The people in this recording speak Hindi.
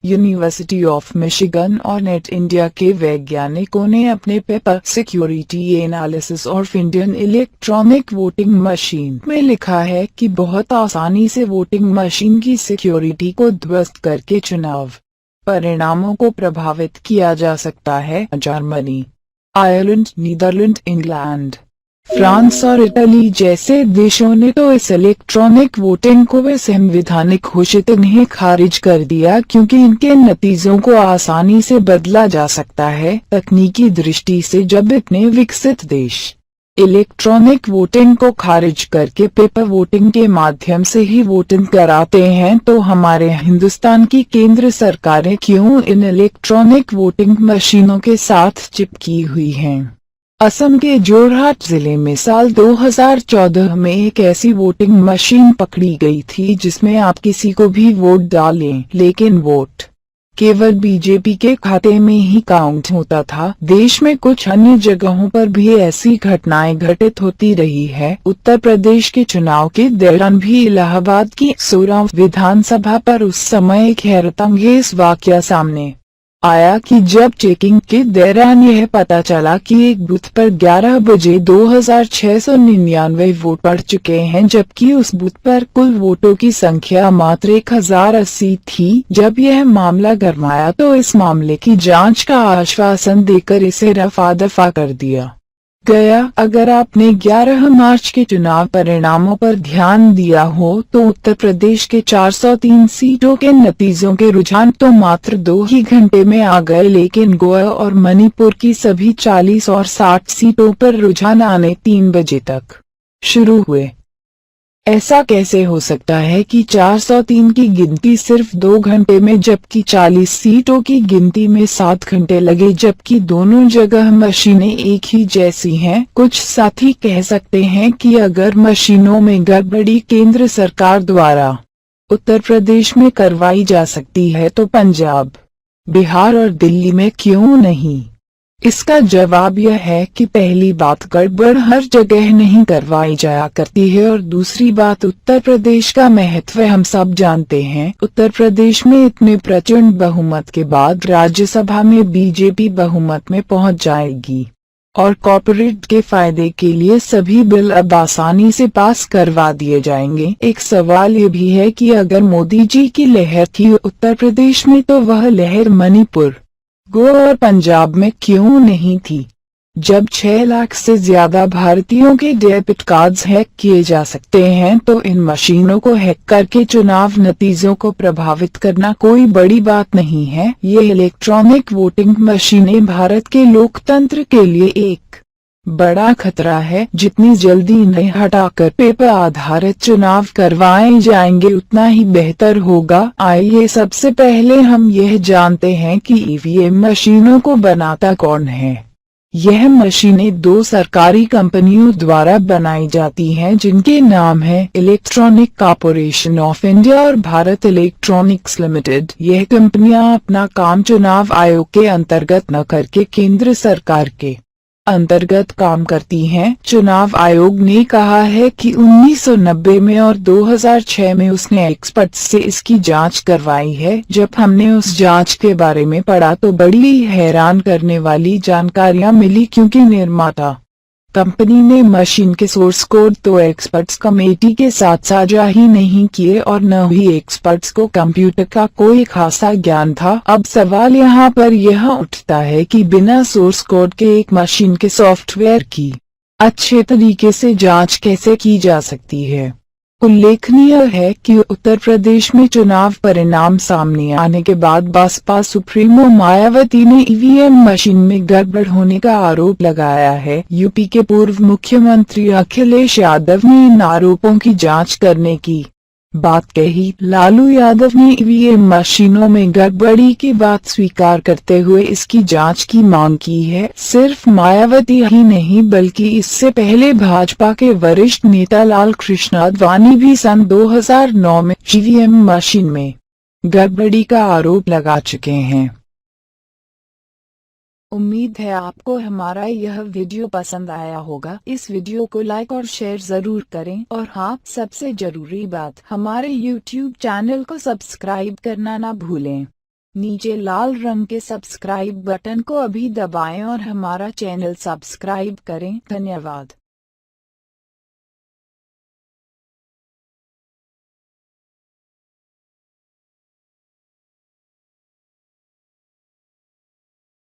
यूनिवर्सिटी ऑफ मिशिगन और नेट इंडिया के वैज्ञानिकों ने अपने paper security analysis of Indian electronic voting machine में लिखा है कि बहुत आसानी से वोटिंग मशीन की सिक्योरिटी को ध्वस्त करके चुनाव परिणामों को प्रभावित किया जा सकता है। Germany, Ireland, Netherland, England, France और इटली जैसे देशों ने तो इस इलेक्ट्रॉनिक वोटिंग को असंवैधानिक घोषित इन्हें खारिज कर दिया क्योंकि इनके नतीजों को आसानी से बदला जा सकता है। तकनीकी दृष्टि से जब इतने विकसित देश इलेक्ट्रॉनिक वोटिंग को खारिज करके पेपर वोटिंग के माध्यम से ही वोटिंग कराते हैं तो हमारे हिंदुस्तान की केंद्र सरकारें क्यों इन इलेक्ट्रॉनिक वोटिंग मशीनों के साथ चिपकी हुई हैं। असम के जोरहाट जिले में साल 2014 में एक ऐसी वोटिंग मशीन पकड़ी गई थी जिसमें आप किसी को भी वोट डालें, लेकिन वोट केवल बीजेपी के खाते में ही काउंट होता था। देश में कुछ अन्य जगहों पर भी ऐसी घटनाएं घटित होती रही है। उत्तर प्रदेश के चुनाव के दौरान भी इलाहाबाद की सोराव विधानसभा पर उस समय एक हैरतअंगेज वाकया सामने आया कि जब चेकिंग के दौरान यह पता चला कि एक बूथ पर 11 बजे 2699 वोट पड़ चुके हैं, जबकि उस बूथ पर कुल वोटों की संख्या मात्र 1080 थी। जब यह मामला गरमाया तो इस मामले की जांच का आश्वासन देकर इसे रफा दफा कर दिया गया। अगर आपने 11 मार्च के चुनाव परिणामों पर ध्यान दिया हो तो उत्तर प्रदेश के 403 सीटों के नतीजों के रुझान तो मात्र 2 ही घंटे में आ गए, लेकिन गोवा और मणिपुर की सभी 40 और 60 सीटों पर रुझान आने 3 बजे तक शुरू हुए। ऐसा कैसे हो सकता है कि 403 की गिनती सिर्फ 2 घंटे में जबकि 40 सीटों की गिनती में 7 घंटे लगे, जबकि दोनों जगह मशीनें एक ही जैसी हैं। कुछ साथी कह सकते हैं कि अगर मशीनों में गड़बड़ी केंद्र सरकार द्वारा उत्तर प्रदेश में करवाई जा सकती है तो पंजाब, बिहार और दिल्ली में क्यों नहीं। इसका जवाब यह है कि पहली बात, गड़बड़ हर जगह नहीं करवाई जाया करती है और दूसरी बात, उत्तर प्रदेश का महत्व हम सब जानते हैं। उत्तर प्रदेश में इतने प्रचंड बहुमत के बाद राज्यसभा में बीजेपी बहुमत में पहुंच जाएगी और कॉर्पोरेट के फायदे के लिए सभी बिल अब आसानी से पास करवा दिए जाएंगे। एक सवाल ये भी है कि अगर मोदी जी की लहर थी उत्तर प्रदेश में तो वह लहर मणिपुर, गोवा और पंजाब में क्यों नहीं थी। जब 6 लाख से ज्यादा भारतीयों के डेबिट कार्ड्स हैक किए जा सकते हैं तो इन मशीनों को हैक करके चुनाव नतीजों को प्रभावित करना कोई बड़ी बात नहीं है। ये इलेक्ट्रॉनिक वोटिंग मशीनें भारत के लोकतंत्र के लिए एक बड़ा खतरा है। जितनी जल्दी इन्हें हटाकर पेपर आधारित चुनाव करवाए जाएंगे उतना ही बेहतर होगा। आइए सबसे पहले हम यह जानते हैं कि ईवीएम मशीनों को बनाता कौन है। यह मशीनें 2 सरकारी कंपनियों द्वारा बनाई जाती हैं जिनके नाम है इलेक्ट्रॉनिक कॉर्पोरेशन ऑफ इंडिया और भारत इलेक्ट्रॉनिक्स लिमिटेड। यह कंपनियां अपना काम चुनाव आयोग के अंतर्गत न करके केंद्र सरकार के अंतर्गत काम करती हैं। चुनाव आयोग ने कहा है कि 1990 में और 2006 में उसने एक्सपर्ट से इसकी जांच करवाई है। जब हमने उस जांच के बारे में पढ़ा तो बड़ी हैरान करने वाली जानकारियां मिली, क्योंकि निर्माता कंपनी ने मशीन के सोर्स कोड तो एक्सपर्ट्स कमेटी के साथ साझा ही नहीं किए और न ही एक्सपर्ट्स को कंप्यूटर का कोई खासा ज्ञान था। अब सवाल यहाँ पर यह उठता है कि बिना सोर्स कोड के एक मशीन के सॉफ्टवेयर की अच्छे तरीके से जांच कैसे की जा सकती है। उल्लेखनीय है कि उत्तर प्रदेश में चुनाव परिणाम सामने आने के बाद बसपा सुप्रीमो मायावती ने ईवीएम मशीन में गड़बड़ होने का आरोप लगाया है। यूपी के पूर्व मुख्यमंत्री अखिलेश यादव ने इन आरोपों की जांच करने की बात कही। लालू यादव ने ईवीएम मशीनों में गड़बड़ी की बात स्वीकार करते हुए इसकी जांच की मांग की है। सिर्फ मायावती ही नहीं बल्कि इससे पहले भाजपा के वरिष्ठ नेता लाल कृष्ण आडवाणी भी सन 2009 में ईवीएम मशीन में गड़बड़ी का आरोप लगा चुके हैं। उम्मीद है आपको हमारा यह वीडियो पसंद आया होगा। इस वीडियो को लाइक और शेयर जरूर करें और हाँ, सबसे जरूरी बात, हमारे YouTube चैनल को सब्सक्राइब करना ना भूलें। नीचे लाल रंग के सब्सक्राइब बटन को अभी दबाएं और हमारा चैनल सब्सक्राइब करें। धन्यवाद।